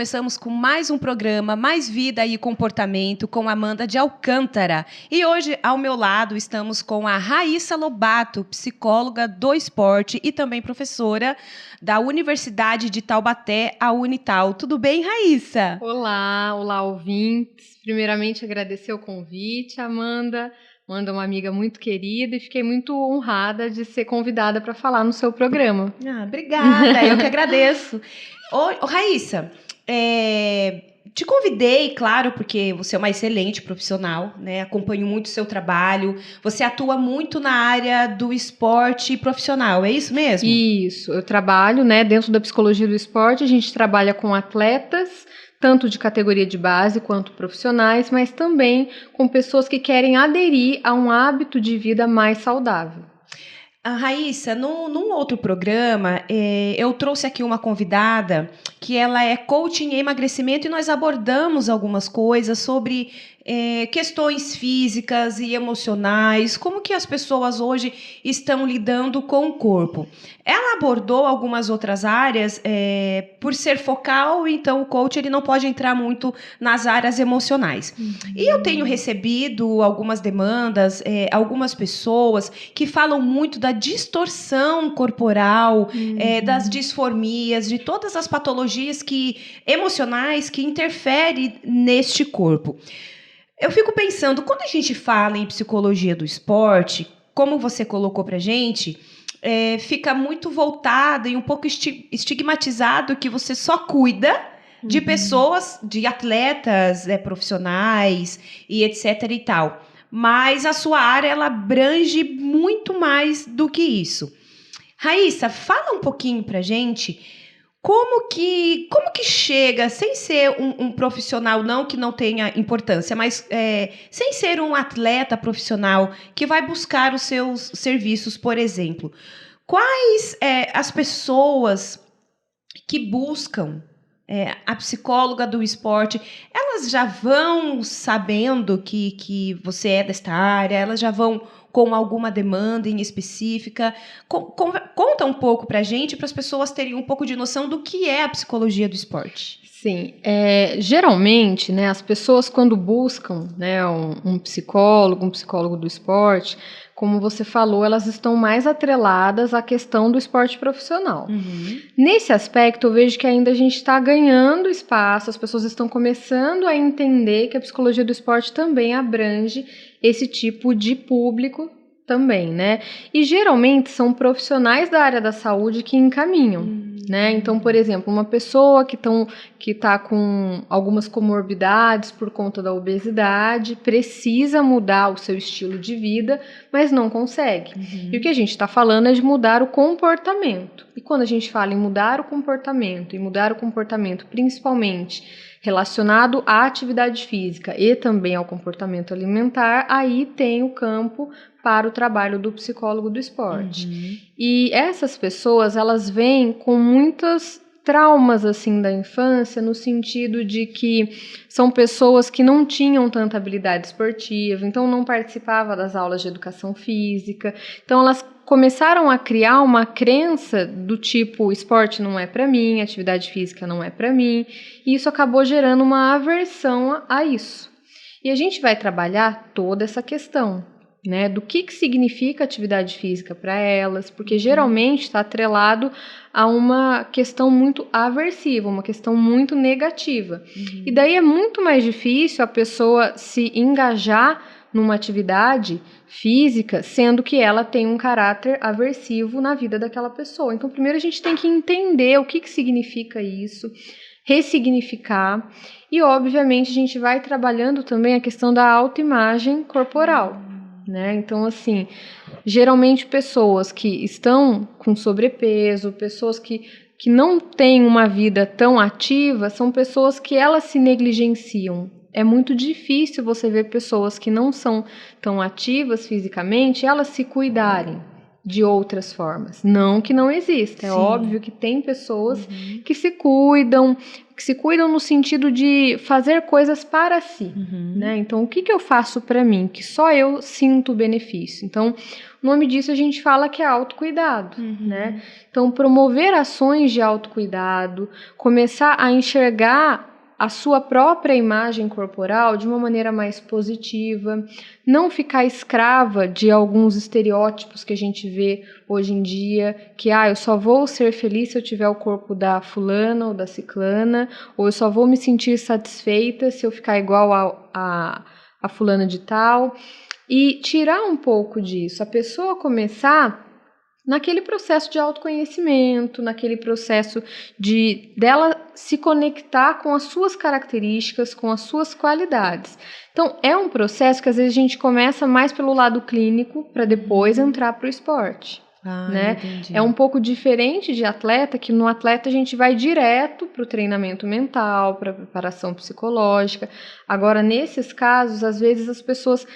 começamos com mais um programa, Mais Vida e Comportamento, com Amanda de Alcântara. E hoje, ao meu lado, estamos com a Raíssa Lobato, psicóloga do esporte e também professora da Universidade de Taubaté, a Unital. Tudo bem, Raíssa? Olá, ouvintes. Primeiramente, agradecer o convite, Amanda. Amanda é uma amiga muito querida e fiquei muito honrada de ser convidada para falar no seu programa. Obrigada, eu que agradeço. Ô, Raíssa, te convidei, claro, porque você é uma excelente profissional, né? Acompanho muito o seu trabalho. Você atua muito na área do esporte profissional, é isso mesmo? Isso, eu trabalho, dentro da psicologia do esporte, a gente trabalha com atletas, tanto de categoria de base quanto profissionais, mas também com pessoas que querem aderir a um hábito de vida mais saudável. A Raíssa, num outro programa, eu trouxe aqui uma convidada que ela é coach em emagrecimento e nós abordamos algumas coisas sobre questões físicas e emocionais, como que as pessoas hoje estão lidando com o corpo. Ela abordou algumas outras áreas, por ser focal, então o coach ele não pode entrar muito nas áreas emocionais. E eu tenho recebido algumas demandas, algumas pessoas que falam muito da distorção corporal, das disformias, de todas as patologias emocionais que interferem neste corpo. Eu fico pensando, quando a gente fala em psicologia do esporte, como você colocou pra gente, fica muito voltado e um pouco estigmatizado que você só cuida de pessoas, de atletas profissionais e etc e tal. Mas a sua área, ela abrange muito mais do que isso. Raíssa, fala um pouquinho pra gente como que chega, sem ser um profissional, não que não tenha importância, mas sem ser um atleta profissional que vai buscar os seus serviços, por exemplo. Quais as pessoas que buscam a psicóloga do esporte, elas já vão sabendo que você é desta área, elas já vão com alguma demanda em específica? Conta um pouco para a gente, para as pessoas terem um pouco de noção do que é a psicologia do esporte. Sim, geralmente, as pessoas quando buscam, um psicólogo do esporte, como você falou, elas estão mais atreladas à questão do esporte profissional. Nesse aspecto, eu vejo que ainda a gente está ganhando espaço, as pessoas estão começando a entender que a psicologia do esporte também abrange esse tipo de público também, E geralmente são profissionais da área da saúde que encaminham, Então, por exemplo, uma pessoa que está com algumas comorbidades por conta da obesidade, precisa mudar o seu estilo de vida, mas não consegue. E o que a gente está falando é de mudar o comportamento. E quando a gente fala em mudar o comportamento, principalmente relacionado à atividade física e também ao comportamento alimentar, aí tem o campo para o trabalho do psicólogo do esporte. E essas pessoas, elas vêm com muitos traumas assim da infância, no sentido de que são pessoas que não tinham tanta habilidade esportiva, então não participavam das aulas de educação física, então elas começaram a criar uma crença do tipo, esporte não é para mim, atividade física não é para mim, e isso acabou gerando uma aversão a isso. E a gente vai trabalhar toda essa questão, do que significa atividade física para elas, porque geralmente está atrelado a uma questão muito aversiva, uma questão muito negativa. E daí é muito mais difícil a pessoa se engajar numa atividade física, sendo que ela tem um caráter aversivo na vida daquela pessoa. Então, primeiro a gente tem que entender o que significa isso, ressignificar, e obviamente a gente vai trabalhando também a questão da autoimagem corporal. Então, assim, geralmente pessoas que estão com sobrepeso, pessoas que não têm uma vida tão ativa, são pessoas que elas se negligenciam. É muito difícil você ver pessoas que não são tão ativas fisicamente, elas se cuidarem de outras formas. Não que não exista, é óbvio que tem pessoas que se cuidam no sentido de fazer coisas para si, Então, o que eu faço para mim? Que só eu sinto o benefício. Então, o nome disso a gente fala que é autocuidado, né? Então, promover ações de autocuidado, começar a enxergar a sua própria imagem corporal de uma maneira mais positiva, não ficar escrava de alguns estereótipos que a gente vê hoje em dia, que eu só vou ser feliz se eu tiver o corpo da fulana ou da ciclana, ou eu só vou me sentir satisfeita se eu ficar igual a fulana de tal, e tirar um pouco disso, a pessoa começar naquele processo de autoconhecimento, naquele processo dela se conectar com as suas características, com as suas qualidades. Então, é um processo que às vezes a gente começa mais pelo lado clínico para depois entrar para o esporte. Né? Entendi. É um pouco diferente de atleta, que no atleta a gente vai direto para o treinamento mental, para a preparação psicológica. Agora, nesses casos, às vezes as pessoas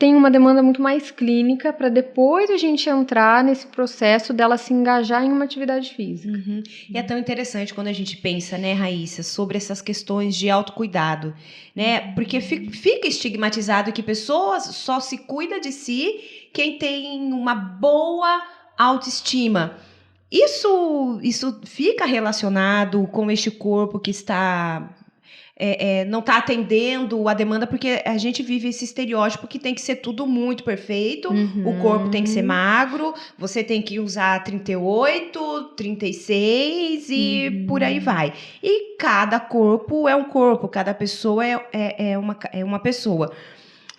tem uma demanda muito mais clínica para depois a gente entrar nesse processo dela se engajar em uma atividade física. E é tão interessante quando a gente pensa, né, Raíssa, sobre essas questões de autocuidado, né? Porque fica estigmatizado que pessoas só se cuida de si quem tem uma boa autoestima. Isso fica relacionado com este corpo que está... não está atendendo a demanda, porque a gente vive esse estereótipo que tem que ser tudo muito perfeito, o corpo tem que ser magro, você tem que usar 38, 36 e por aí vai. E cada corpo é um corpo, cada pessoa é uma pessoa.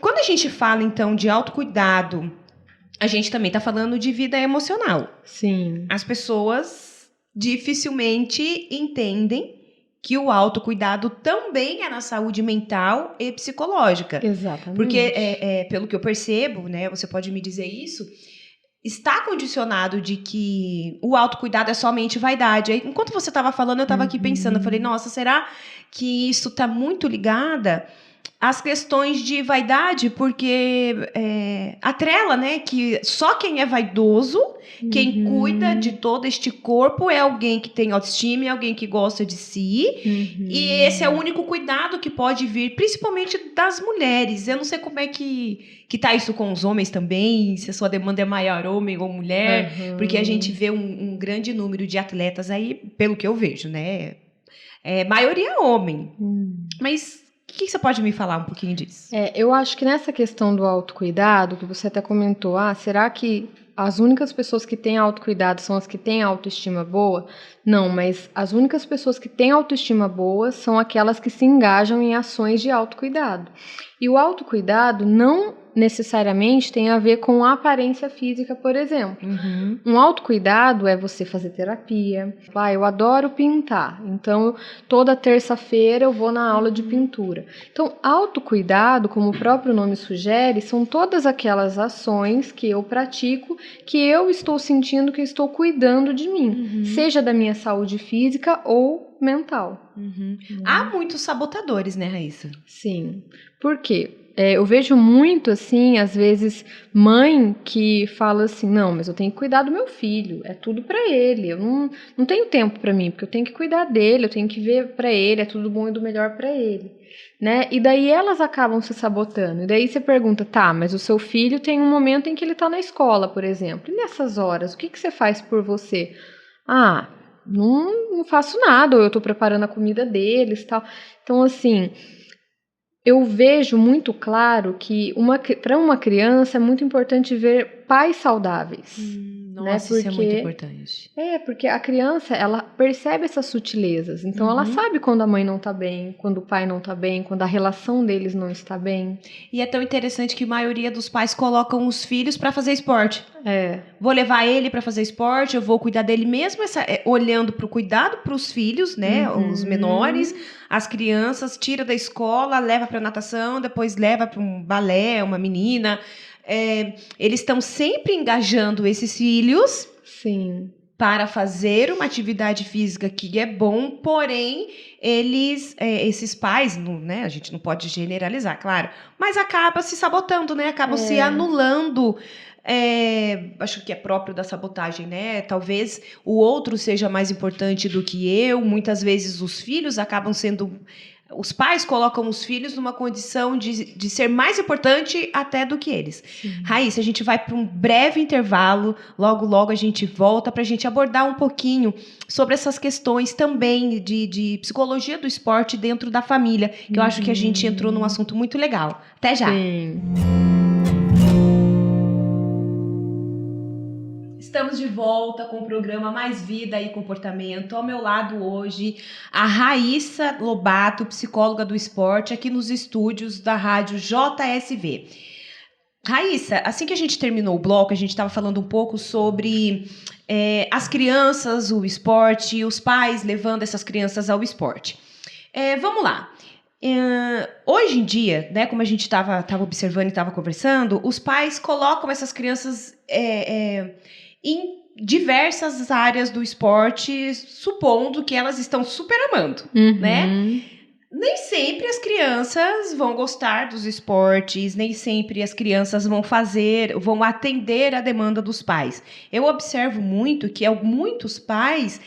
Quando a gente fala, então, de autocuidado, a gente também está falando de vida emocional. Sim. As pessoas dificilmente entendem que o autocuidado também é na saúde mental e psicológica. Exatamente. Porque, pelo que eu percebo, né, você pode me dizer isso, está condicionado de que o autocuidado é somente vaidade. Aí, enquanto você estava falando, eu estava aqui pensando, eu falei, nossa, será que isso está muito ligada às questões de vaidade? Porque atrela, né, que só quem é vaidoso, quem cuida de todo este corpo é alguém que tem autoestima, é alguém que gosta de si. E esse é o único cuidado que pode vir, principalmente das mulheres. Eu não sei como é que tá isso com os homens também, se a sua demanda é maior homem ou mulher, porque a gente vê um grande número de atletas aí, pelo que eu vejo, né? Maioria homem. Mas o que você pode me falar um pouquinho disso? Eu acho que nessa questão do autocuidado, que você até comentou, será que as únicas pessoas que têm autocuidado são as que têm autoestima boa? Não, mas as únicas pessoas que têm autoestima boa são aquelas que se engajam em ações de autocuidado. E o autocuidado não necessariamente tem a ver com a aparência física, por exemplo. Um autocuidado é você fazer terapia. Eu adoro pintar, então toda terça-feira eu vou na aula de pintura. Então, autocuidado, como o próprio nome sugere, são todas aquelas ações que eu pratico que eu estou sentindo que estou cuidando de mim, seja da minha saúde física ou mental. Há muitos sabotadores, né, Raíssa? Sim. Por quê? Eu vejo muito, assim, às vezes, mãe que fala assim, não, mas eu tenho que cuidar do meu filho, é tudo pra ele, eu não tenho tempo pra mim, porque eu tenho que cuidar dele, eu tenho que ver pra ele, é tudo bom e do melhor pra ele, né? E daí elas acabam se sabotando, e daí você pergunta, tá, mas o seu filho tem um momento em que ele tá na escola, por exemplo, e nessas horas, o que você faz por você? Não faço nada, ou eu tô preparando a comida deles, tal. Então, assim... Eu vejo muito claro que para uma criança é muito importante ver pais saudáveis. Nossa, isso é muito importante. Porque a criança, ela percebe essas sutilezas. Então, ela sabe quando a mãe não tá bem, quando o pai não tá bem, quando a relação deles não está bem. E é tão interessante que a maioria dos pais colocam os filhos para fazer esporte. Vou levar ele para fazer esporte, eu vou cuidar dele mesmo, olhando para o cuidado para os filhos, né, os menores, as crianças, tira da escola, leva para natação, depois leva para um balé, uma menina. Eles estão sempre engajando esses filhos. Sim. Para fazer uma atividade física que é bom, porém, esses pais, né, a gente não pode generalizar, claro, mas acaba se sabotando, né? Acabam se anulando. Acho que é próprio da sabotagem, né? Talvez o outro seja mais importante do que eu. Muitas vezes os filhos acabam sendo Os pais colocam os filhos numa condição de ser mais importante até do que eles. Raíssa, a gente vai para um breve intervalo. Logo, logo a gente volta para a gente abordar um pouquinho sobre essas questões também de psicologia do esporte dentro da família, que eu acho que a gente entrou num assunto muito legal. Até já! Sim. Estamos de volta com o programa Mais Vida e Comportamento. Ao meu lado hoje, a Raíssa Lobato, psicóloga do esporte, aqui nos estúdios da rádio JSV. Raíssa, assim que a gente terminou o bloco, a gente estava falando um pouco sobre as crianças, o esporte, e os pais levando essas crianças ao esporte. Vamos lá. Hoje em dia, né, como a gente estava observando e estava conversando, os pais colocam essas crianças em diversas áreas do esporte, supondo que elas estão super amando, né? Nem sempre as crianças vão gostar dos esportes, nem sempre as crianças vão atender a demanda dos pais. Eu observo muito que muitos pais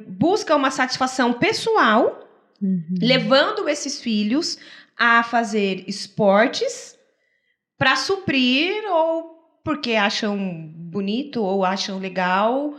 buscam uma satisfação pessoal, levando esses filhos a fazer esportes para suprir ou porque acham bonito ou acham legal.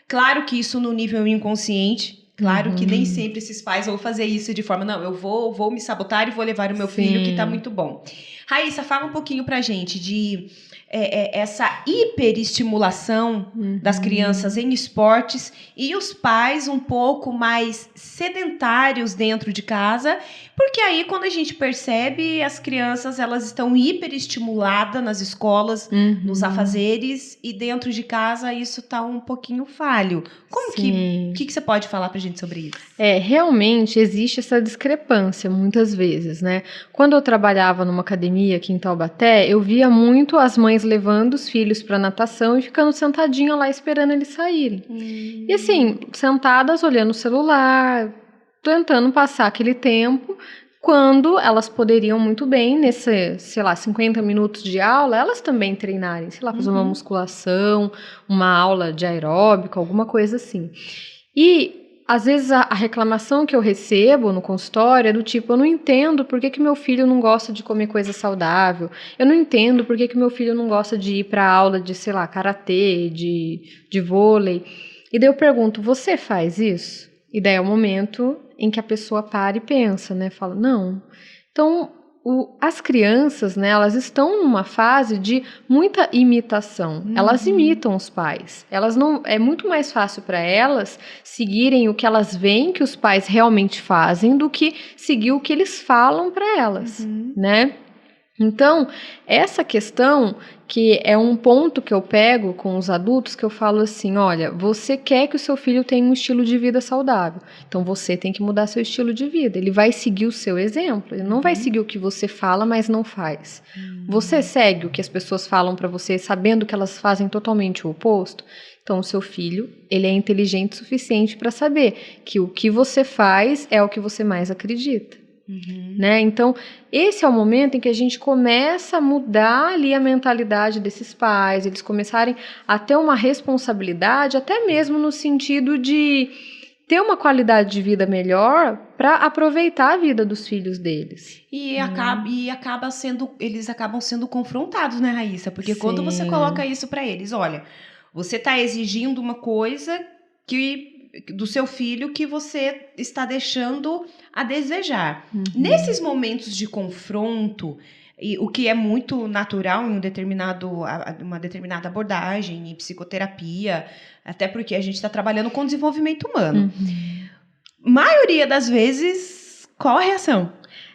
Claro que isso no nível inconsciente. Claro que nem sempre esses pais vão fazer isso de forma... Não, eu vou me sabotar e vou levar o meu filho que tá muito bom. Raíssa, fala um pouquinho pra gente de essa hiperestimulação das crianças em esportes e os pais um pouco mais sedentários dentro de casa, porque aí quando a gente percebe, as crianças elas estão hiperestimuladas nas escolas, nos afazeres, e dentro de casa isso tá um pouquinho falho. Como que você pode falar pra gente sobre isso? Realmente existe essa discrepância muitas vezes, né? Quando eu trabalhava numa academia aqui em Taubaté, eu via muito as mães levando os filhos para natação e ficando sentadinha lá esperando eles saírem. E assim, sentadas olhando o celular, tentando passar aquele tempo, quando elas poderiam muito bem, nesse, 50 minutos de aula, elas também treinarem, fazer uma musculação, uma aula de aeróbica, alguma coisa assim. E às vezes a reclamação que eu recebo no consultório é do tipo, eu não entendo por que meu filho não gosta de comer coisa saudável, eu não entendo por que meu filho não gosta de ir para aula de, karatê, de vôlei. E daí eu pergunto, você faz isso? E daí é o momento em que a pessoa para e pensa, né? Fala, não. Então, as crianças, né, elas estão numa fase de muita imitação. Elas imitam os pais. É muito mais fácil para elas seguirem o que elas veem que os pais realmente fazem do que seguir o que eles falam para elas, né? Então, essa questão, que é um ponto que eu pego com os adultos, que eu falo assim, olha, você quer que o seu filho tenha um estilo de vida saudável, então você tem que mudar seu estilo de vida, ele vai seguir o seu exemplo, ele não vai seguir o que você fala, mas não faz. Você segue o que as pessoas falam para você, sabendo que elas fazem totalmente o oposto? Então, o seu filho, ele é inteligente o suficiente para saber que o que você faz é o que você mais acredita. Né? Então, esse é o momento em que a gente começa a mudar ali a mentalidade desses pais, eles começarem a ter uma responsabilidade, até mesmo no sentido de ter uma qualidade de vida melhor para aproveitar a vida dos filhos deles. E eles acabam sendo confrontados, né, Raíssa? Porque quando você coloca isso para eles, olha, você está exigindo uma coisa do seu filho que você está deixando a desejar. Nesses momentos de confronto, o que é muito natural em uma determinada abordagem, em psicoterapia, até porque a gente está trabalhando com desenvolvimento humano. Maioria das vezes, qual a reação?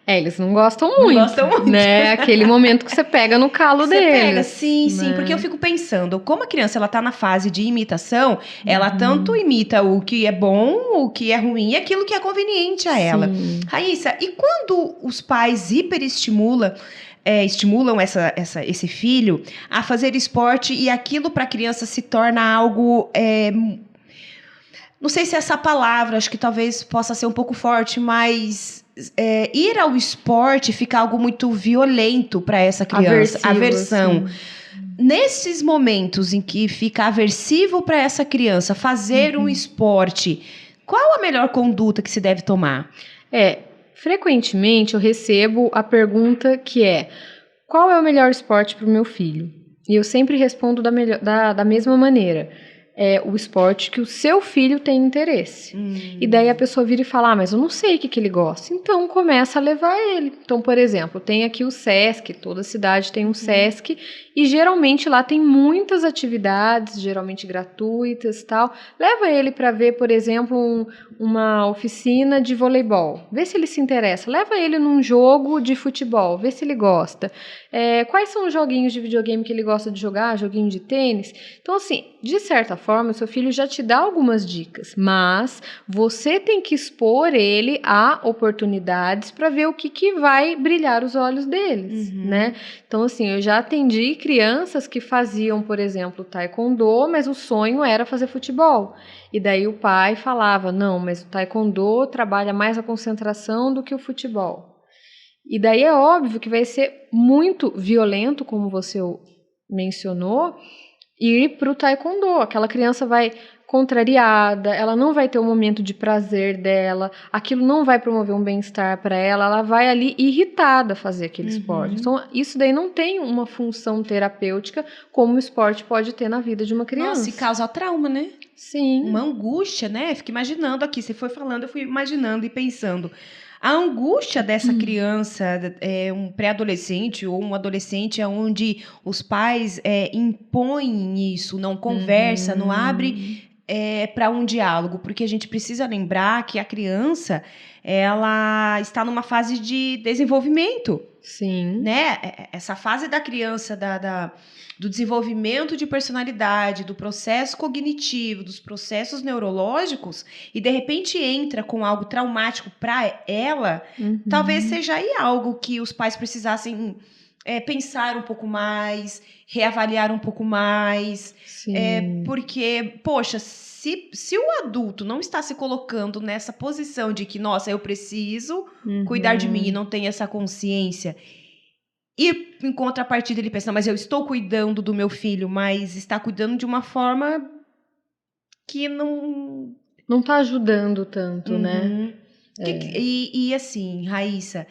Eles não gostam muito, né? Aquele momento que você pega no calo deles. Sim, porque eu fico pensando, como a criança ela tá na fase de imitação, ela tanto imita o que é bom, o que é ruim e aquilo que é conveniente a ela. Raíssa, e quando os pais estimulam esse filho a fazer esporte e aquilo para a criança se torna algo... não sei se essa palavra, acho que talvez possa ser um pouco forte, mas ir ao esporte fica algo muito violento para essa criança. Aversão. Nesses momentos em que fica aversivo para essa criança fazer um esporte, qual a melhor conduta que se deve tomar? Frequentemente eu recebo a pergunta que é: qual é o melhor esporte para o meu filho? E eu sempre respondo da mesma maneira. É o esporte que o seu filho tem interesse. E daí a pessoa vira e fala, mas eu não sei o que ele gosta. Então começa a levar ele. Então, por exemplo, tem aqui o Sesc, toda cidade tem um Sesc, e geralmente lá tem muitas atividades, geralmente gratuitas e tal. Leva ele para ver, por exemplo, uma oficina de voleibol. Vê se ele se interessa. Leva ele num jogo de futebol, vê se ele gosta. Quais são os joguinhos de videogame que ele gosta de jogar? Joguinho de tênis? Então, assim, de certa forma, seu filho já te dá algumas dicas, mas você tem que expor ele a oportunidades para ver o que vai brilhar os olhos deles, né? Então, assim, eu já atendi crianças que faziam, por exemplo, taekwondo, mas o sonho era fazer futebol. E daí o pai falava, não, mas o taekwondo trabalha mais a concentração do que o futebol. E daí é óbvio que vai ser muito violento, como você mencionou, ir para o taekwondo. Aquela criança vai contrariada, ela não vai ter o momento de prazer dela, aquilo não vai promover um bem-estar para ela, ela vai ali irritada fazer aquele esporte. Então, isso daí não tem uma função terapêutica como o esporte pode ter na vida de uma criança. Nossa, e causa trauma, né? Sim. Uma angústia, né? Fico imaginando aqui, você foi falando, eu fui imaginando e pensando. A angústia dessa criança, um pré-adolescente ou um adolescente, onde os pais impõem isso, não conversa, não abre para um diálogo, porque a gente precisa lembrar que a criança ela está numa fase de desenvolvimento. Sim. Né? Essa fase da criança, do desenvolvimento de personalidade, do processo cognitivo, dos processos neurológicos, e de repente entra com algo traumático para ela, talvez seja aí algo que os pais precisassem pensar um pouco mais, reavaliar um pouco mais. Porque, poxa, se o adulto não está se colocando nessa posição de que, nossa, eu preciso cuidar de mim e não tem essa consciência, e em contrapartida ele pensa, mas eu estou cuidando do meu filho, mas está cuidando de uma forma que não está ajudando tanto, né? E assim, Raíssa,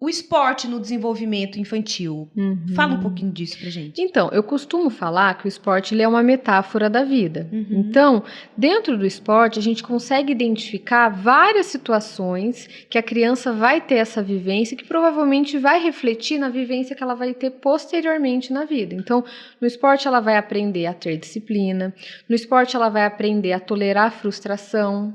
o esporte no desenvolvimento infantil. Fala um pouquinho disso pra gente. Então, eu costumo falar que o esporte ele é uma metáfora da vida. Então, dentro do esporte, a gente consegue identificar várias situações que a criança vai ter essa vivência, que provavelmente vai refletir na vivência que ela vai ter posteriormente na vida. Então, no esporte ela vai aprender a ter disciplina, no esporte ela vai aprender a tolerar a frustração,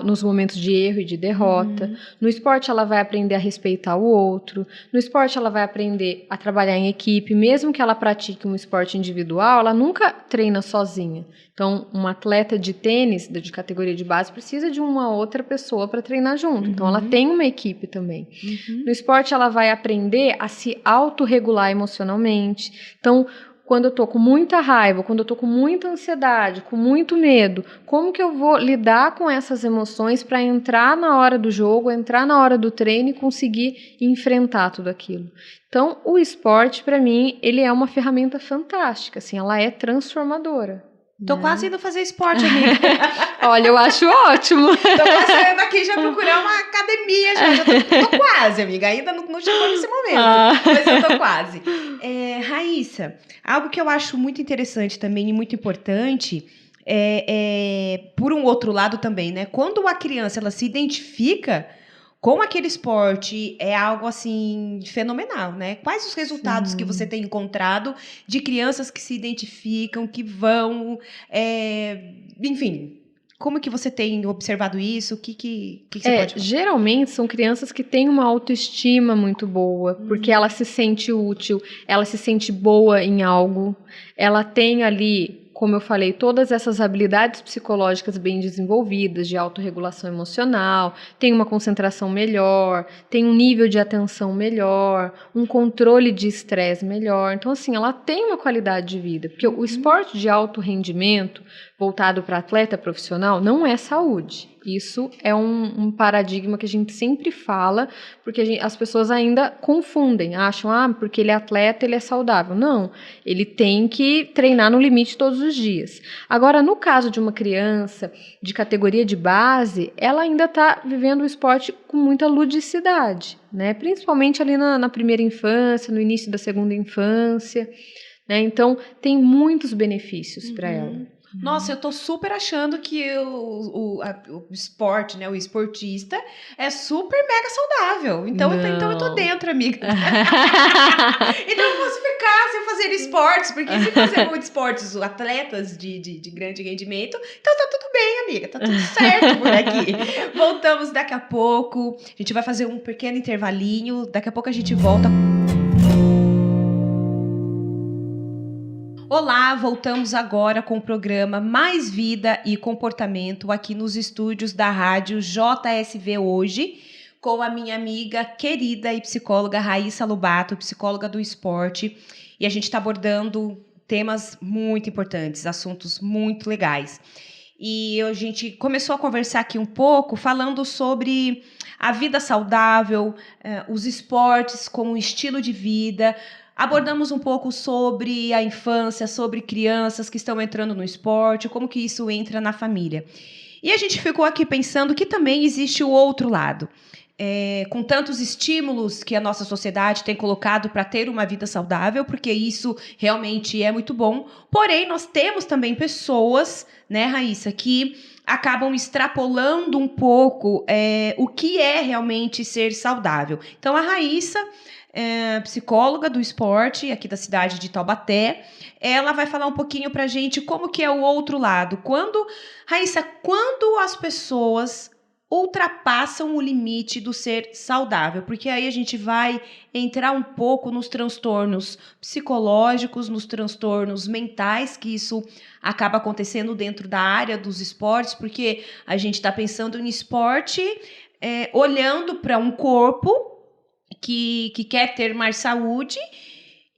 nos momentos de erro e de derrota. No esporte ela vai aprender a respeitar o outro. No esporte ela vai aprender a trabalhar em equipe. Mesmo que ela pratique um esporte individual, ela nunca treina sozinha. Então, um atleta de tênis, de categoria de base, precisa de uma outra pessoa para treinar junto. Então, ela tem uma equipe também. No esporte ela vai aprender a se autorregular emocionalmente. Então, quando eu tô com muita raiva, quando eu tô com muita ansiedade, com muito medo, como que eu vou lidar com essas emoções para entrar na hora do jogo, entrar na hora do treino e conseguir enfrentar tudo aquilo? Então, o esporte, para mim, ele é uma ferramenta fantástica, assim, ela é transformadora. Tô quase indo fazer esporte, amiga. Olha, eu acho ótimo. Tô quase saindo aqui já procurar uma academia. Já tô quase, amiga. Ainda não chegou nesse momento, mas eu tô quase. Raíssa, algo que eu acho muito interessante também e muito importante por um outro lado também, né? Quando a criança ela se identifica com aquele esporte, é algo assim fenomenal, né? Quais os resultados que você tem encontrado de crianças que se identificam, que vão, enfim, como que você tem observado isso? O que você pode falar? Geralmente são crianças que têm uma autoestima muito boa, porque ela se sente útil, ela se sente boa em algo, ela tem ali, como eu falei, todas essas habilidades psicológicas bem desenvolvidas, de autorregulação emocional, tem uma concentração melhor, tem um nível de atenção melhor, um controle de estresse melhor. Então, assim, ela tem uma qualidade de vida, porque o esporte de alto rendimento, voltado para atleta profissional, não é saúde. Isso é um paradigma que a gente sempre fala, porque as pessoas ainda confundem, acham, porque ele é atleta, ele é saudável. Não, ele tem que treinar no limite todos os dias. Agora, no caso de uma criança de categoria de base, ela ainda está vivendo o esporte com muita ludicidade, né? Principalmente ali na primeira infância, no início da segunda infância, né? Então, tem muitos benefícios para ela. Nossa, eu tô super achando que o esporte, né, o esportista é super mega saudável. Então eu tô dentro, amiga. Então eu posso ficar sem fazer esportes, porque se fazer muitos esportes, atletas de grande rendimento, então tá tudo bem, amiga, tá tudo certo por aqui. Voltamos daqui a pouco, a gente vai fazer um pequeno intervalinho, daqui a pouco a gente volta. Olá, voltamos agora com o programa Mais Vida e Comportamento aqui nos estúdios da rádio JSV Hoje, com a minha amiga querida e psicóloga Raíssa Lobato, psicóloga do esporte, e a gente está abordando temas muito importantes, assuntos muito legais. E a gente começou a conversar aqui um pouco falando sobre a vida saudável, os esportes como um estilo de vida. Abordamos um pouco sobre a infância, sobre crianças que estão entrando no esporte, como que isso entra na família. E a gente ficou aqui pensando que também existe o outro lado. Com tantos estímulos que a nossa sociedade tem colocado para ter uma vida saudável, porque isso realmente é muito bom. Porém, nós temos também pessoas, né, Raíssa, que acabam extrapolando um pouco o que é realmente ser saudável. Então, a Raíssa, psicóloga do esporte aqui da cidade de Taubaté, ela vai falar um pouquinho para a gente como que é o outro lado. Raíssa, quando as pessoas ultrapassam o limite do ser saudável, porque aí a gente vai entrar um pouco nos transtornos psicológicos, nos transtornos mentais, que isso acaba acontecendo dentro da área dos esportes, porque a gente está pensando em esporte olhando para um corpo que quer ter mais saúde,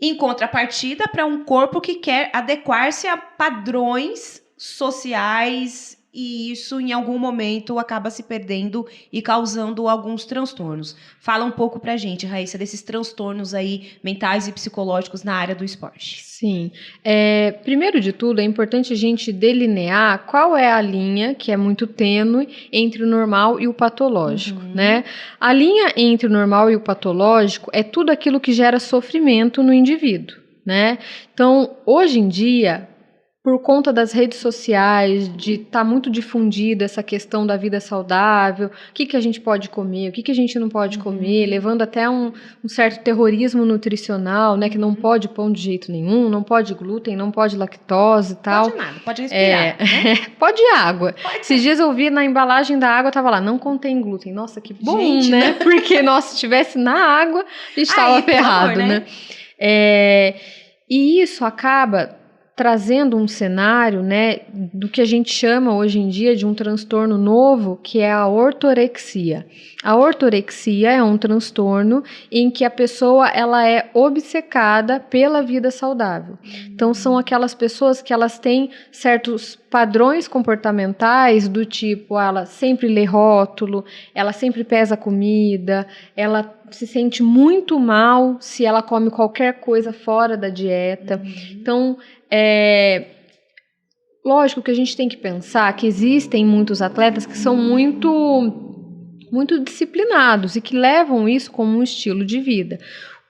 em contrapartida para um corpo que quer adequar-se a padrões sociais, e isso em algum momento acaba se perdendo e causando alguns transtornos. Fala um pouco pra gente, Raíssa, desses transtornos aí mentais e psicológicos na área do esporte. Sim. Primeiro de tudo, é importante a gente delinear qual é a linha, que é muito tênue, entre o normal e o patológico, né? A linha entre o normal e o patológico é tudo aquilo que gera sofrimento no indivíduo, né? Então, hoje em dia, por conta das redes sociais, de estar muito difundida essa questão da vida saudável, o que a gente pode comer, o que a gente não pode comer, levando até um certo terrorismo nutricional, né, que não pode pão de jeito nenhum, não pode glúten, não pode lactose e tal. Pode nada, pode respirar, né? Pode água. Esses dias eu vi na embalagem da água, tava lá, não contém glúten. Nossa, que bom, gente, né? Porque, nossa, se tivesse na água, a gente estava ferrado, né? E isso acaba trazendo um cenário, né, do que a gente chama hoje em dia de um transtorno novo, que é a ortorexia. A ortorexia é um transtorno em que a pessoa ela é obcecada pela vida saudável. Então, são aquelas pessoas que elas têm certos padrões comportamentais do tipo, ela sempre lê rótulo, ela sempre pesa comida, ela se sente muito mal se ela come qualquer coisa fora da dieta. Então, lógico que a gente tem que pensar que existem muitos atletas que são muito disciplinados e que levam isso como um estilo de vida.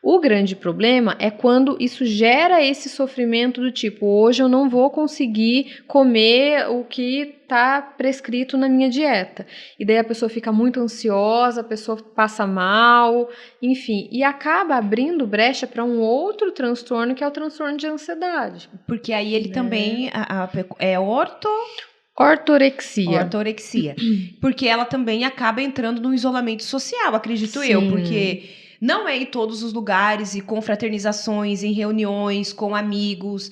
O grande problema é quando isso gera esse sofrimento do tipo, hoje eu não vou conseguir comer o que está prescrito na minha dieta. E daí a pessoa fica muito ansiosa, a pessoa passa mal, enfim, e acaba abrindo brecha para um outro transtorno, que é o transtorno de ansiedade. Porque aí ele também ortorexia. Porque ela também acaba entrando no isolamento social, acredito eu, porque não é em todos os lugares e confraternizações, em reuniões com amigos,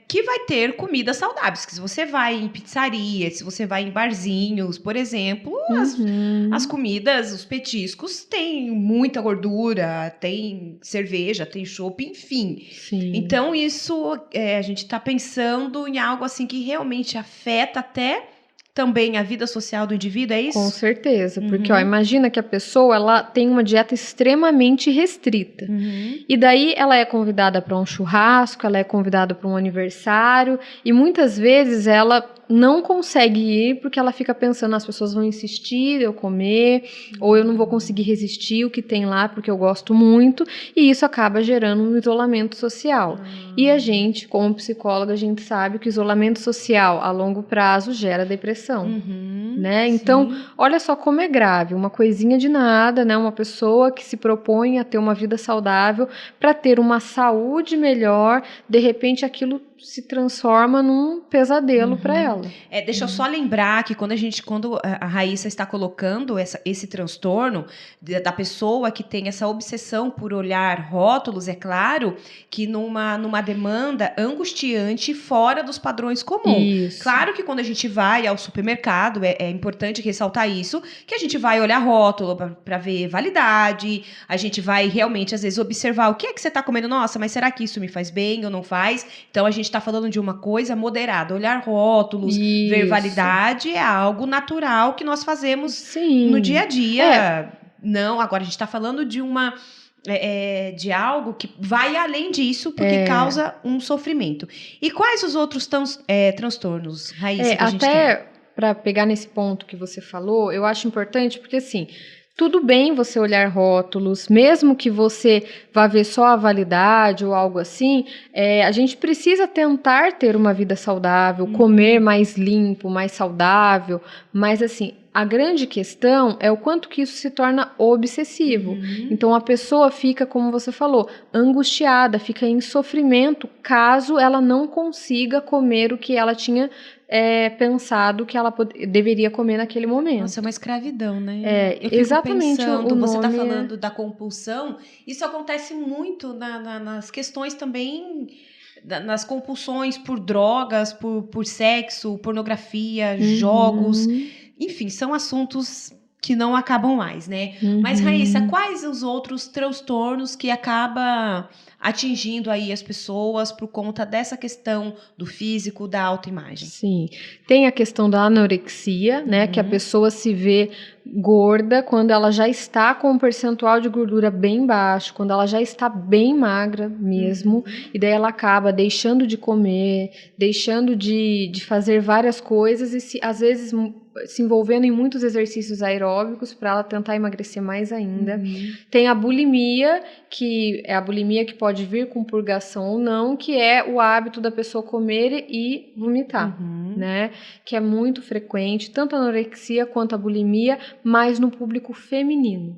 que vai ter comidas saudáveis. Que se você vai em pizzaria, se você vai em barzinhos, por exemplo, as comidas, os petiscos têm muita gordura, tem cerveja, tem chopp, enfim. Sim. Então isso, a gente está pensando em algo assim que realmente afeta até também a vida social do indivíduo, é isso? Com certeza, porque imagina que a pessoa ela tem uma dieta extremamente restrita. E daí ela é convidada para um churrasco, ela é convidada para um aniversário, e muitas vezes ela não consegue ir porque ela fica pensando, as pessoas vão insistir eu comer, ou eu não vou conseguir resistir o que tem lá porque eu gosto muito, e isso acaba gerando um isolamento social. E a gente, como psicóloga, a gente sabe que o isolamento social a longo prazo gera depressão. Né? Então, olha só como é grave, uma coisinha de nada, né? Uma pessoa que se propõe a ter uma vida saudável para ter uma saúde melhor, de repente aquilo se transforma num pesadelo para ela. Deixa eu só lembrar que quando a Raíssa está colocando esse transtorno da pessoa que tem essa obsessão por olhar rótulos, é claro que numa demanda angustiante fora dos padrões comuns. Isso. Claro que quando a gente vai ao supermercado, é importante ressaltar isso, que a gente vai olhar rótulo para ver validade, a gente vai realmente, às vezes, observar o que é que você está comendo. Nossa, mas será que isso me faz bem ou não faz? Então, a gente está falando de uma coisa moderada. Olhar rótulos, ver validade é algo natural que nós fazemos no dia a dia. Não, agora a gente está falando de de algo que vai além disso, porque causa um sofrimento. E quais os outros transtornos, Raíssa, que a gente tem? Até para pegar nesse ponto que você falou, eu acho importante, porque assim, tudo bem você olhar rótulos, mesmo que você vá ver só a validade ou algo assim, a gente precisa tentar ter uma vida saudável, comer mais limpo, mais saudável, mas assim, a grande questão é o quanto que isso se torna obsessivo. Então a pessoa fica, como você falou, angustiada, fica em sofrimento caso ela não consiga comer o que ela tinha pensado que ela deveria comer naquele momento. Nossa, é uma escravidão, né? Eu fico exatamente pensando, você está nome falando da compulsão, isso acontece muito nas questões também, nas compulsões por drogas, por sexo, pornografia, jogos, enfim, são assuntos que não acabam mais, né? Mas, Raíssa, quais os outros transtornos que acaba atingindo aí as pessoas por conta dessa questão do físico, da autoimagem? Sim, tem a questão da anorexia, né, que a pessoa se vê gorda quando ela já está com um percentual de gordura bem baixo, quando ela já está bem magra mesmo, e daí ela acaba deixando de comer, deixando de fazer várias coisas e às vezes se envolvendo em muitos exercícios aeróbicos para ela tentar emagrecer mais ainda. Tem a bulimia, que é a bulimia que pode vir com purgação ou não, que é o hábito da pessoa comer e vomitar, né? Que é muito frequente, tanto a anorexia quanto a bulimia, mas no público feminino.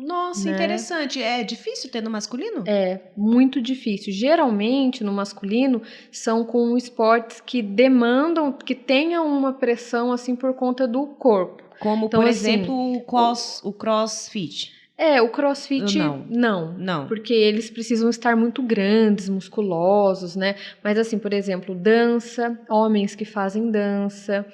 Nossa, né? Interessante. É difícil ter no masculino? É, muito difícil. Geralmente, no masculino, são com esportes que demandam, que tenham uma pressão, assim, por conta do corpo. Como, então, por exemplo, o crossfit. O crossfit, não. Porque eles precisam estar muito grandes, musculosos, né? Mas, assim, por exemplo, dança, homens que fazem dança...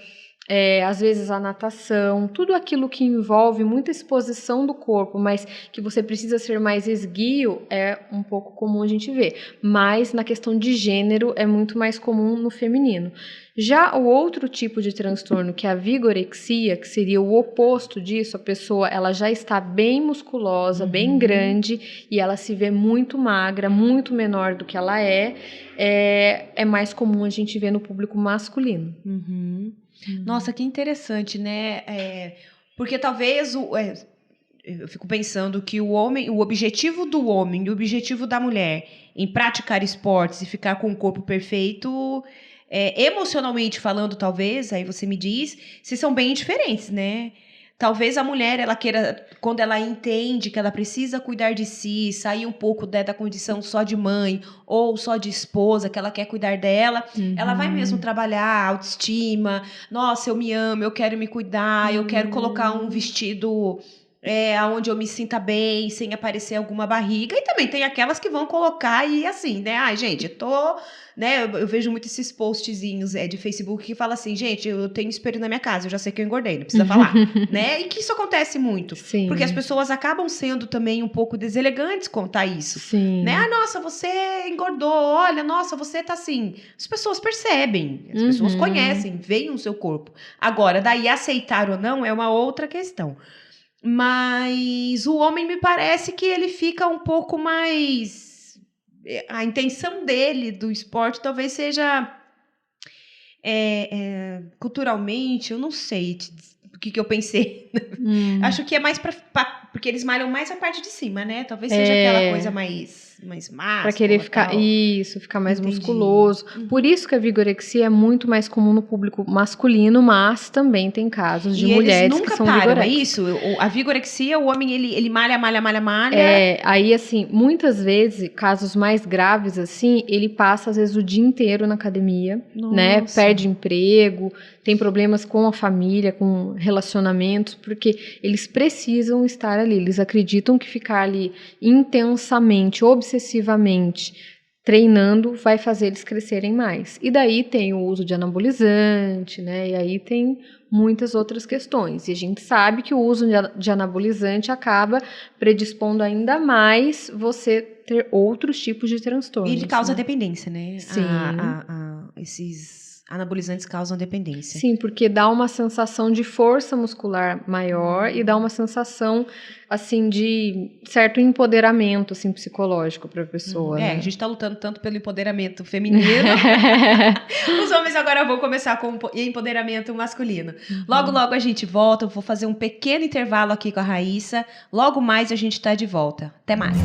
às vezes a natação, tudo aquilo que envolve muita exposição do corpo, mas que você precisa ser mais esguio, é um pouco comum a gente ver. Mas na questão de gênero é muito mais comum no feminino. Já o outro tipo de transtorno, que é a vigorexia, que seria o oposto disso, a pessoa ela já está bem musculosa, bem grande, e ela se vê muito magra, muito menor do que ela é mais comum a gente ver no público masculino. Nossa, que interessante, né? Porque talvez eu fico pensando que o objetivo do homem e o objetivo da mulher em praticar esportes e ficar com o corpo perfeito, emocionalmente falando, talvez, aí você me diz, se são bem diferentes, né? Talvez a mulher, ela queira, quando ela entende que ela precisa cuidar de si, sair um pouco da condição só de mãe ou só de esposa, que ela quer cuidar dela, ela vai mesmo trabalhar a autoestima. Nossa, eu me amo, eu quero me cuidar, eu quero colocar um vestido onde eu me sinta bem, sem aparecer alguma barriga. E também tem aquelas que vão colocar e assim, né? Ai, gente, eu tô... Né, eu vejo muito esses postzinhos de Facebook que fala assim, gente, eu tenho espelho na minha casa, eu já sei que eu engordei, não precisa falar, né? E que isso acontece muito. Sim. Porque as pessoas acabam sendo também um pouco deselegantes quanto a isso. Sim. Né? Ah, nossa, você engordou, olha, nossa, você tá assim. As pessoas percebem, as pessoas conhecem, veem o seu corpo. Agora, daí aceitar ou não é uma outra questão. Mas o homem me parece que ele fica um pouco mais... A intenção dele do esporte talvez seja culturalmente, eu não sei o que eu pensei. Acho que é mais porque eles malham mais a parte de cima, né? Talvez seja aquela coisa mais massa. Pra querer ficar mais musculoso. Por isso que a vigorexia é muito mais comum no público masculino, mas também tem casos de mulheres que são vigorexas. É isso? A vigorexia, o homem, ele malha. Aí assim, muitas vezes, casos mais graves assim, ele passa às vezes o dia inteiro na academia, né? Perde emprego, tem problemas com a família, com relacionamentos, porque eles precisam estar ali, eles acreditam que ficar ali intensamente, obsessivamente treinando vai fazer eles crescerem mais. E daí tem o uso de anabolizante, né? E aí tem muitas outras questões. E a gente sabe que o uso de anabolizante acaba predispondo ainda mais você ter outros tipos de transtornos. E ele causa dependência, né? Sim. Esses anabolizantes causam dependência. Sim, porque dá uma sensação de força muscular maior e dá uma sensação, assim, de certo empoderamento, assim, psicológico para a pessoa, né? A gente tá lutando tanto pelo empoderamento feminino. Os homens agora vão começar com o empoderamento masculino. Logo, logo a gente volta. Eu vou fazer um pequeno intervalo aqui com a Raíssa. Logo mais a gente tá de volta. Até mais.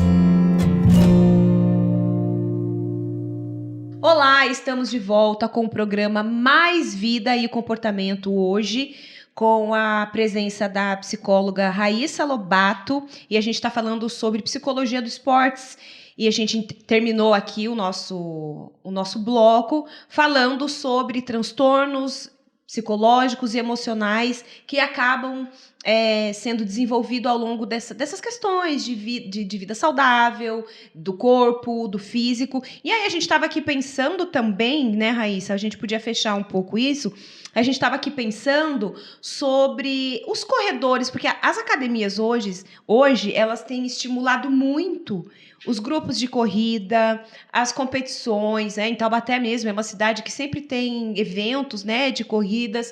Olá, estamos de volta com o programa Mais Vida e Comportamento hoje, com a presença da psicóloga Raíssa Lobato, e a gente está falando sobre psicologia do esportes, e a gente terminou aqui o nosso bloco falando sobre transtornos psicológicos e emocionais que acabam sendo desenvolvido ao longo dessas questões de vida saudável, do corpo, do físico. E aí a gente estava aqui pensando também, né, Raíssa? A gente podia fechar um pouco isso. A gente estava aqui pensando sobre os corredores, porque as academias hoje elas têm estimulado muito os grupos de corrida, as competições, né? Em Taubaté mesmo, é uma cidade que sempre tem eventos, né, de corridas.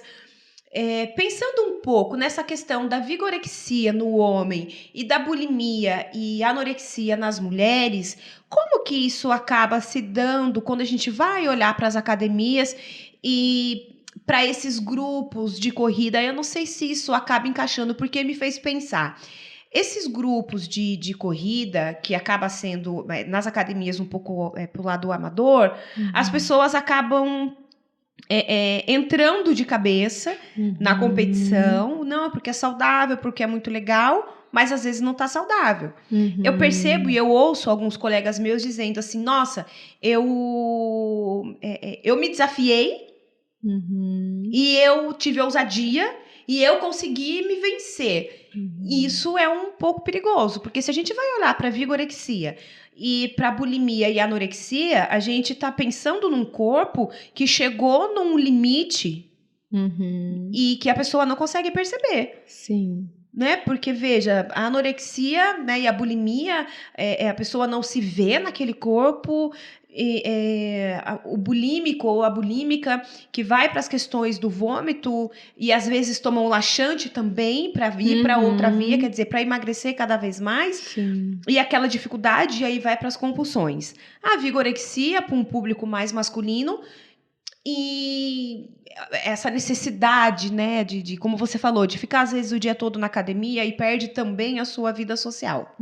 Pensando um pouco nessa questão da vigorexia no homem e da bulimia e anorexia nas mulheres, como que isso acaba se dando quando a gente vai olhar para as academias e para esses grupos de corrida? Eu não sei se isso acaba encaixando, porque me fez pensar. Esses grupos de corrida, que acaba sendo, nas academias, um pouco para o lado amador, as pessoas acabam entrando de cabeça na competição, não, porque é saudável, porque é muito legal, mas às vezes não está saudável. Eu percebo e eu ouço alguns colegas meus dizendo assim, nossa, eu me desafiei e eu tive ousadia e eu consegui me vencer. Isso é um pouco perigoso, porque se a gente vai olhar para a vigorexia e para a bulimia e anorexia, a gente está pensando num corpo que chegou num limite e que a pessoa não consegue perceber. Sim. Né? Porque, veja, a anorexia, né, e a bulimia, a pessoa não se vê naquele corpo, o bulímico ou a bulímica que vai para as questões do vômito e às vezes toma um laxante também para ir para outra via, quer dizer, para emagrecer cada vez mais. Sim. E aquela dificuldade, e aí vai para as compulsões. A vigorexia para um público mais masculino e essa necessidade, né, de como você falou, de ficar às vezes o dia todo na academia e perde também a sua vida social.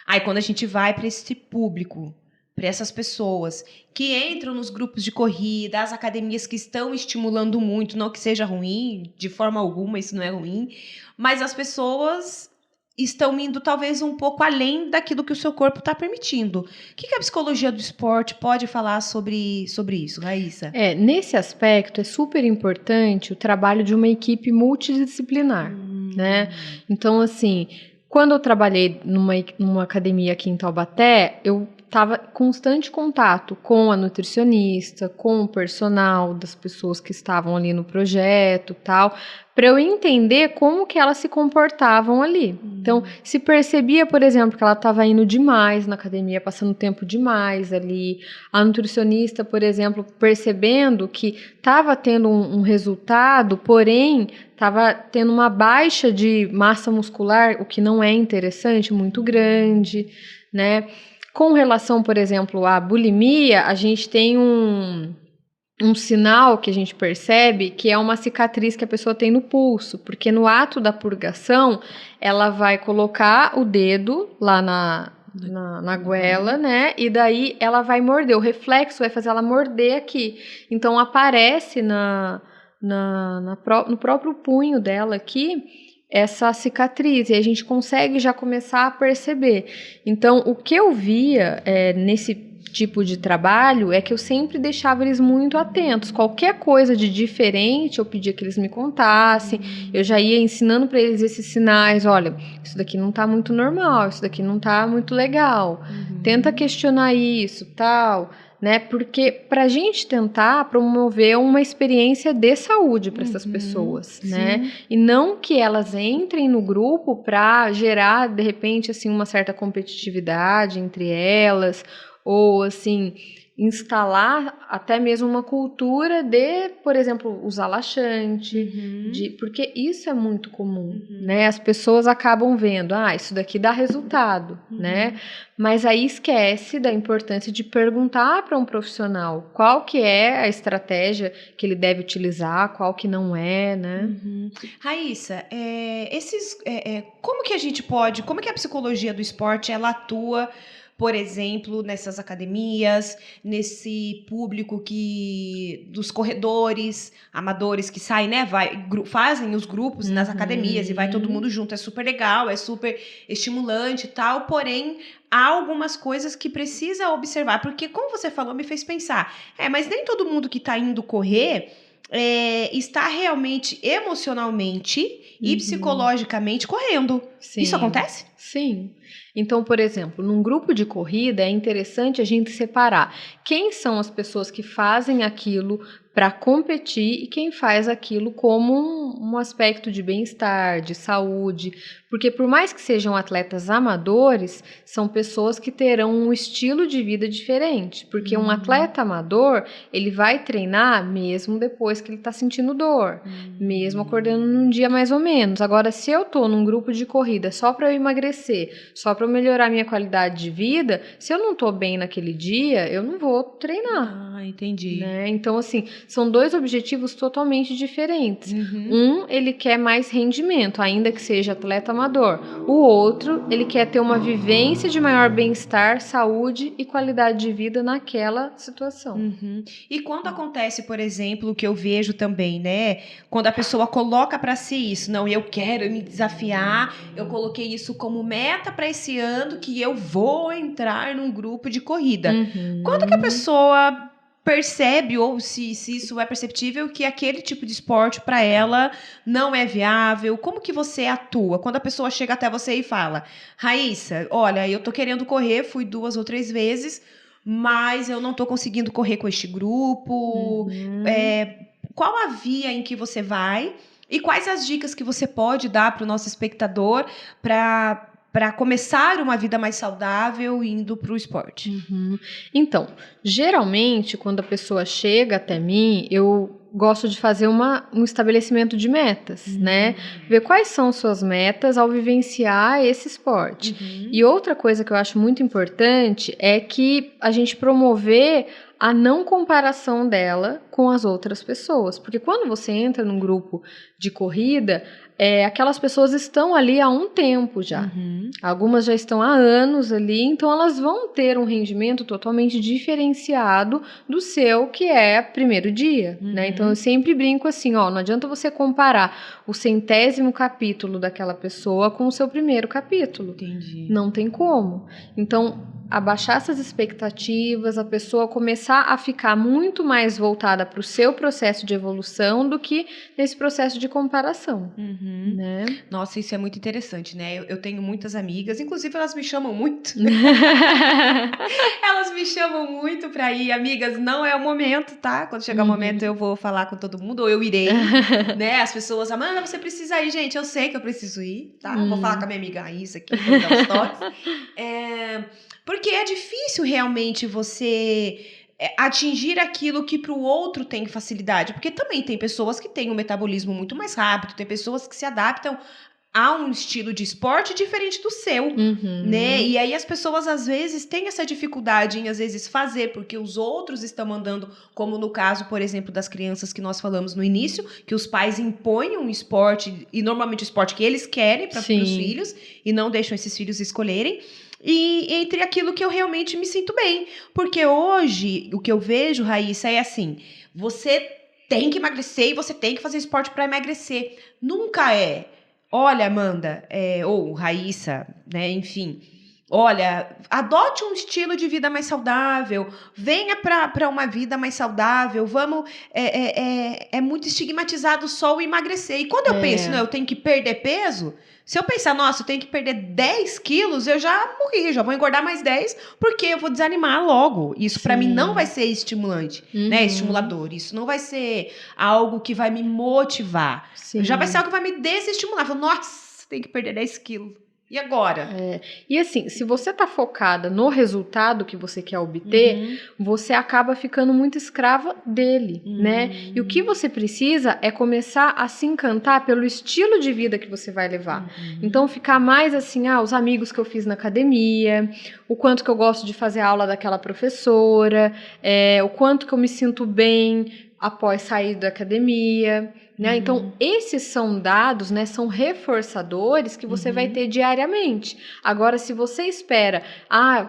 Aí quando a gente vai para esse público, para essas pessoas que entram nos grupos de corrida, as academias que estão estimulando muito, não que seja ruim, de forma alguma isso não é ruim, mas as pessoas estão indo talvez um pouco além daquilo que o seu corpo está permitindo. O que a psicologia do esporte pode falar sobre isso, Raíssa? Nesse aspecto é super importante o trabalho de uma equipe multidisciplinar. né? Então, assim, quando eu trabalhei numa academia aqui em Taubaté, eu estava em constante contato com a nutricionista, com o personal das pessoas que estavam ali no projeto, tal, para eu entender como que elas se comportavam ali. Então, se percebia, por exemplo, que ela estava indo demais na academia, passando tempo demais ali, a nutricionista, por exemplo, percebendo que estava tendo um resultado, porém estava tendo uma baixa de massa muscular, o que não é interessante, muito grande, né? Com relação, por exemplo, à bulimia, a gente tem um sinal que a gente percebe que é uma cicatriz que a pessoa tem no pulso, porque no ato da purgação, ela vai colocar o dedo lá na goela, né? E daí ela vai morder, o reflexo vai fazer ela morder aqui. Então aparece no próprio punho dela aqui essa cicatriz, e a gente consegue já começar a perceber. Então, o que eu via nesse tipo de trabalho é que eu sempre deixava eles muito atentos. Qualquer coisa de diferente, eu pedia que eles me contassem, eu já ia ensinando para eles esses sinais, olha, isso daqui não tá muito normal, isso daqui não tá muito legal, tenta questionar isso, tal, né? Porque para a gente tentar promover uma experiência de saúde para essas pessoas, né? E não que elas entrem no grupo para gerar, de repente, assim, uma certa competitividade entre elas, ou, assim, instalar até mesmo uma cultura de, por exemplo, usar laxante, porque isso é muito comum, né? As pessoas acabam vendo, isso daqui dá resultado, né? Mas aí esquece da importância de perguntar para um profissional qual que é a estratégia que ele deve utilizar, qual que não é, né? Raíssa, como que a gente pode, como que a psicologia do esporte ela atua, por exemplo, nessas academias, nesse público dos corredores, amadores que saem, né? Fazem os grupos nas academias e vai todo mundo junto. É super legal, é super estimulante e tal, porém, há algumas coisas que precisa observar, porque como você falou, me fez pensar, mas nem todo mundo que está indo correr está realmente emocionalmente e psicologicamente correndo. Sim. Isso acontece? Sim. Então, por exemplo, num grupo de corrida é interessante a gente separar quem são as pessoas que fazem aquilo para competir e quem faz aquilo como um aspecto de bem-estar, de saúde, porque por mais que sejam atletas amadores, são pessoas que terão um estilo de vida diferente, porque um atleta amador, ele vai treinar mesmo depois que ele está sentindo dor, mesmo acordando num dia mais ou menos. Agora, se eu estou num grupo de corrida só para eu emagrecer, só para eu melhorar minha qualidade de vida, se eu não estou bem naquele dia, eu não vou treinar. Entendi. Né? Então, assim, são dois objetivos totalmente diferentes. Ele quer mais rendimento, ainda que seja atleta amador. O outro, ele quer ter uma vivência de maior bem-estar, saúde e qualidade de vida naquela situação. E quando acontece, por exemplo, o que eu vejo também, né? Quando a pessoa coloca para si isso, não, eu quero me desafiar, eu coloquei isso como meta para esse ano que eu vou entrar num grupo de corrida. Quando que a pessoa percebe, ou se isso é perceptível, que aquele tipo de esporte para ela não é viável? Como que você atua? Quando a pessoa chega até você e fala, Raíssa, olha, eu tô querendo correr, fui 2 ou 3 vezes, mas eu não tô conseguindo correr com este grupo. Qual a via em que você vai? E quais as dicas que você pode dar para o nosso espectador para começar uma vida mais saudável indo para o esporte? Então, geralmente, quando a pessoa chega até mim, eu gosto de fazer um estabelecimento de metas, né? Ver quais são suas metas ao vivenciar esse esporte. E outra coisa que eu acho muito importante é que a gente promover a não comparação dela com as outras pessoas. Porque quando você entra num grupo de corrida, aquelas pessoas estão ali há um tempo já. Algumas já estão há anos ali, então elas vão ter um rendimento totalmente diferenciado do seu, que é primeiro dia, né? Então eu sempre brinco assim, não adianta você comparar o 100º capítulo daquela pessoa com o seu primeiro capítulo. Entendi. Não tem como. Então, abaixar essas expectativas, a pessoa começar a ficar muito mais voltada para o seu processo de evolução do que nesse processo de comparação, né? Nossa, isso é muito interessante, né? Eu tenho muitas amigas, inclusive elas me chamam muito. Elas me chamam muito pra ir. Amigas, não é o momento, tá? Quando chegar o momento eu vou falar com todo mundo, ou eu irei, né? As pessoas, Amanda, você precisa ir, gente. Eu sei que eu preciso ir, tá? Vou falar com a minha amiga Raíssa aqui, vou dar os toques. Porque é difícil realmente você atingir aquilo que para o outro tem facilidade. Porque também tem pessoas que têm um metabolismo muito mais rápido, tem pessoas que se adaptam a um estilo de esporte diferente do seu, né? E aí as pessoas, às vezes, têm essa dificuldade em, às vezes, fazer, porque os outros estão mandando, como no caso, por exemplo, das crianças que nós falamos no início, que os pais impõem um esporte, e normalmente o esporte que eles querem para os filhos, e não deixam esses filhos escolherem. E entre aquilo que eu realmente me sinto bem. Porque hoje, o que eu vejo, Raíssa, é assim, você tem que emagrecer e você tem que fazer esporte para emagrecer. Nunca é... Olha, Amanda, ou Raíssa, né, enfim, olha, adote um estilo de vida mais saudável, venha para uma vida mais saudável, vamos, é muito estigmatizado só o emagrecer. E quando eu penso, não, eu tenho que perder peso, se eu pensar, nossa, eu tenho que perder 10 quilos, eu já morri, já vou engordar mais 10, porque eu vou desanimar logo. Isso para mim não vai ser estimulante, né? Estimulador. Isso não vai ser algo que vai me motivar. Já vai ser algo que vai me desestimular. Falo, nossa, tem que perder 10 quilos. E agora? E assim, se você tá focada no resultado que você quer obter, você acaba ficando muito escrava dele, né? E o que você precisa é começar a se encantar pelo estilo de vida que você vai levar. Então, ficar mais assim, os amigos que eu fiz na academia, o quanto que eu gosto de fazer aula daquela professora, o quanto que eu me sinto bem após sair da academia, né? Então, esses são dados, né, são reforçadores que você vai ter diariamente. Agora, se você espera,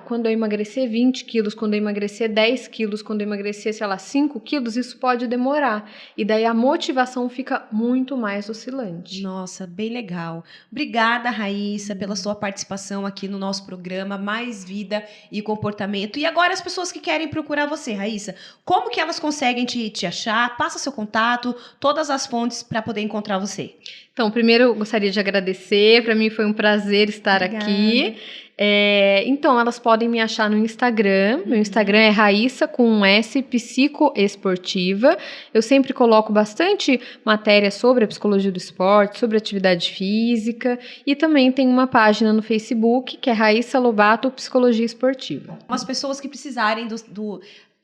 quando eu emagrecer 20 quilos, quando eu emagrecer 10 quilos, quando eu emagrecer, 5 quilos, isso pode demorar. E daí a motivação fica muito mais oscilante. Nossa, bem legal. Obrigada, Raíssa, pela sua participação aqui no nosso programa Mais Vida e Comportamento. E agora as pessoas que querem procurar você, Raíssa, como que elas conseguem te achar? Passa seu contato, todas as fontes para poder encontrar você. Então, primeiro eu gostaria de agradecer, para mim foi um prazer estar aqui. Então, elas podem me achar no Instagram. Meu Instagram é Raíssa com um S, psicoesportiva. Eu sempre coloco bastante matéria sobre a psicologia do esporte, sobre atividade física. E também tem uma página no Facebook, que é Raíssa Lobato Psicologia Esportiva. As pessoas que precisarem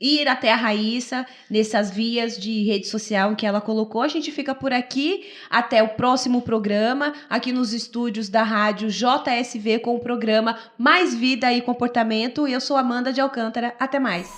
ir até a Raíssa nessas vias de rede social que ela colocou. A gente fica por aqui até o próximo programa, aqui nos estúdios da rádio JSV com o programa Mais Vida e Comportamento. Eu sou Amanda de Alcântara. Até mais.